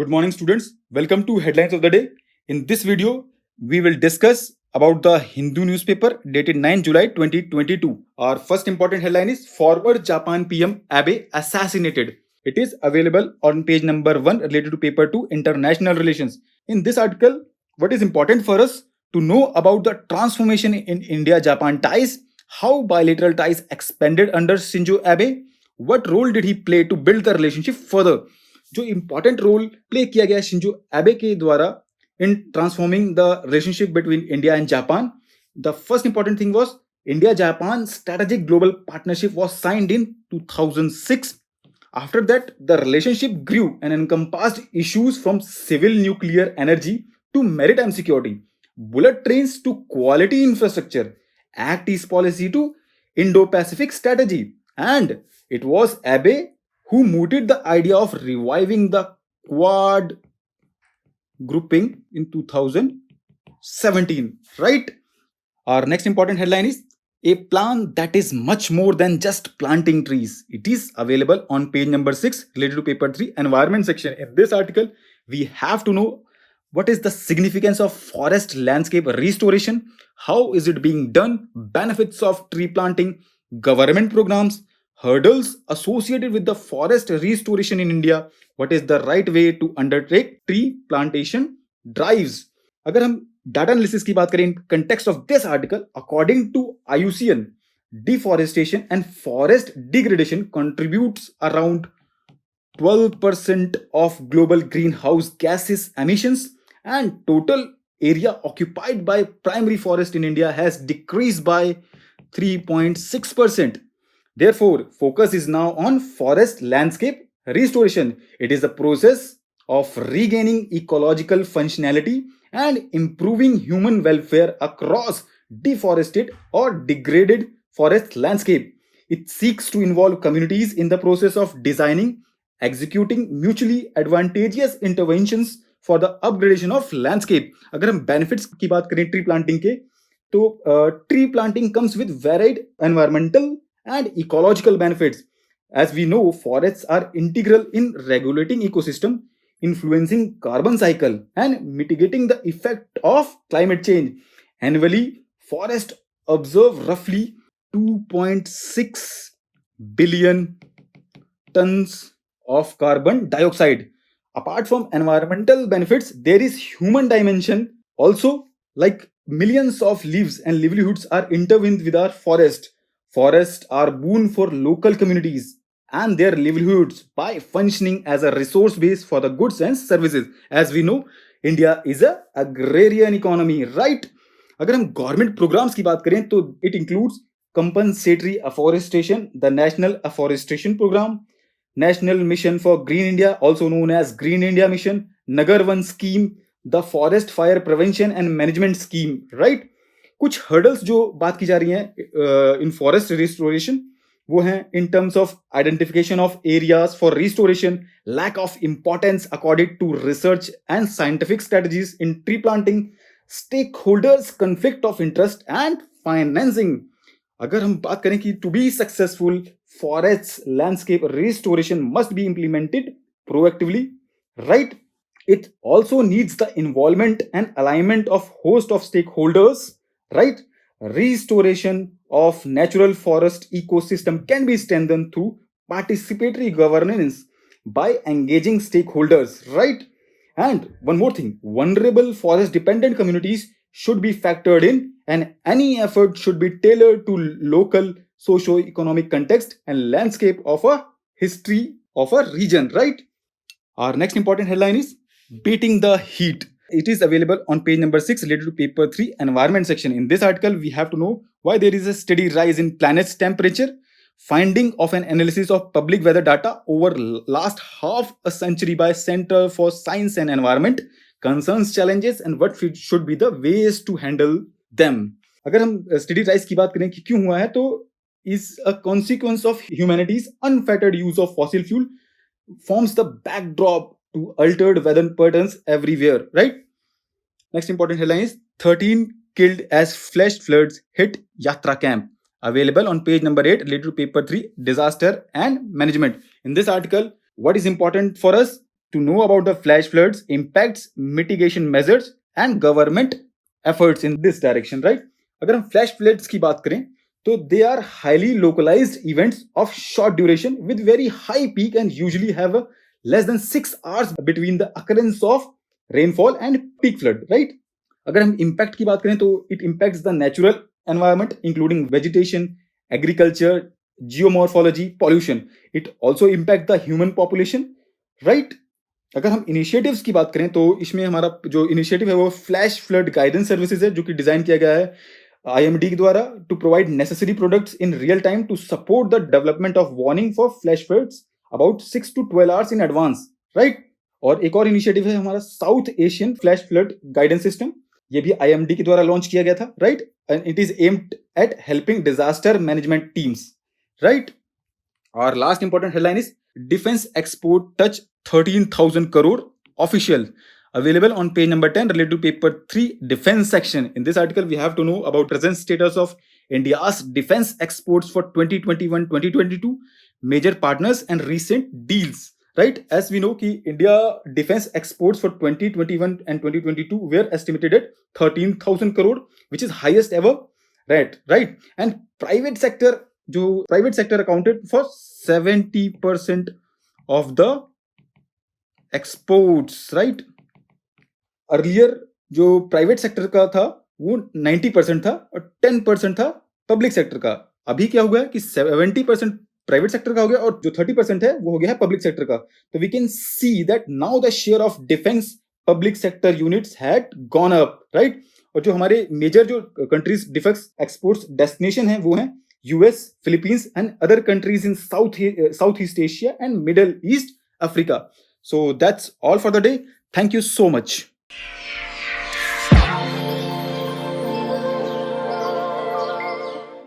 Good morning, students. Welcome to Headlines of the Day. In this video, we will discuss about the Hindu newspaper dated 9 July 2022. Our first important headline is Former Japan PM Abe assassinated. It is available on page number 1 related to paper 2 international relations. In this article, what is important for us to know about the transformation in India-Japan ties, how bilateral ties expanded under Shinzo Abe, what role did he play to build the relationship further. जो important role play किया गया Shinzo एबे के द्वारा इन transforming the relationship between India and Japan. The first important thing was India Japan strategic global partnership was signed in 2006. After that, the relationship grew and encompassed issues from civil nuclear energy to maritime security, bullet trains to quality infrastructure, Act East policy to Indo-Pacific strategy. And it was Abe who mooted the idea of reviving the Quad grouping in 2017, right? Our next important headline is a plan that is much more than just planting trees. It is available on page number 6 related to paper 3 environment section. In this article, we have to know what is the significance of forest landscape restoration, how is it being done, benefits of tree planting, government programs, hurdles associated with the forest restoration in India, what is the right way to undertake tree plantation drives. अगर हम data analysis की बात करें in context of this article, according to IUCN, deforestation and forest degradation contributes around 12% of global greenhouse gases emissions, and total area occupied by primary forest in India has decreased by 3.6%. Therefore, focus is now on forest landscape restoration. It is a process of regaining ecological functionality and improving human welfare across deforested or degraded forest landscape. It seeks to involve communities in the process of designing, executing mutually advantageous interventions for the upgradation of landscape. अगर हम benefits की बात करें tree planting के, तो tree planting comes with varied environmental and ecological benefits. As we know, forests are integral in regulating ecosystem, influencing carbon cycle and mitigating the effect of climate change. Annually, forests absorb roughly 2.6 billion tons of carbon dioxide. Apart from environmental benefits, there is human dimension also, like millions of lives and livelihoods are intertwined with our forest. Forests are boon for local communities and their livelihoods by functioning as a resource base for the goods and services. As we know, India is a agrarian economy, right? अगर हम government programmes की बात करें तो it includes compensatory afforestation, the national afforestation programme, national mission for green India also known as green India mission, Nagar Van scheme, the forest fire prevention and management scheme, right? कुछ hurdles जो बात की जा रही हैं इन फॉरेस्ट रिस्टोरेशन, वो हैं in terms of identification of areas for restoration, lack of importance according to research and scientific strategies in tree planting, stakeholders conflict of interest and financing. अगर हम बात करें कि to be successful forest landscape restoration must be implemented proactively, right? It also needs the involvement and alignment of host of stakeholders, right? Restoration of natural forest ecosystem can be strengthened through participatory governance by engaging stakeholders, right? And one more thing, vulnerable forest dependent communities should be factored in, and any effort should be tailored to local socio-economic context and landscape of a history of a region, right? Our next important headline is Beating the Heat. It is available on page number 6 related to paper 3 environment section. In this article, we have to know why there is a steady rise in planet's temperature, finding of an analysis of public weather data over last half a century by Center for Science and Environment, concerns, challenges and what should be the ways to handle them. अगर हम steady rise की बात करें कि क्यों हुआ है, तो is a consequence of humanity's unfettered use of fossil fuel forms the backdrop to altered weather patterns everywhere, right? Next important headline is 13 killed as flash floods hit Yatra camp. Available on page number 8 related to paper 3 disaster and management. In this article, what is important for us? to know about the flash floods, impacts, mitigation measures and government efforts in this direction, right? अगर हम flash floods की बात करें तो they are highly localized events of short duration with very high peak and usually have a less than 6 hours between the occurrence of rainfall and peak flood, right? अगर हम impact की बात करें तो it impacts the natural environment including vegetation, agriculture, geomorphology, pollution. It also impact the human population, right? अगर हम initiatives की बात करें तो इसमें हमारा जो इनिशिएटिव है वो फ्लैश फ्लड गाइडेंस सर्विसेज है, जो कि डिजाइन किया गया है IMD के द्वारा to provide necessary products in real time to support the development of warning for flash floods about 6 to 12 hours in advance, right? और एक और इनिशिएटिव है हमारा South Asian flash flood guidance system, ये भी IMD के द्वारा लॉन्च किया गया था, right? And it is aimed at helping disaster management teams, right? और last important headline is defence export touch 13,000 crore official, available on page number 10 related to paper 3 defense section. In this article we have to know about present status of India's defense exports for 2021-2022, major partners and recent deals, right? As we know कि India defense exports for 2021 and 2022 were estimated at 13,000 crore, which is highest ever, right? And private sector accounted for 70% of the exports, right? Earlier जो private sector का था वो 90% था और 10% था public sector का. अभी क्या हो गया कि 70% प्राइवेट सेक्टर का हो गया और जो 30% है वो हो गया है पब्लिक सेक्टर का. तो we can see that now the share of defence public sector units had gone up, right? और जो हमारे मेजर जो कंट्रीज डिफेंस एक्सपोर्ट्स डेस्टिनेशन है वो है US, Philippines and other countries in south east Asia and middle east Africa. So that's all for the day. Thank you so much.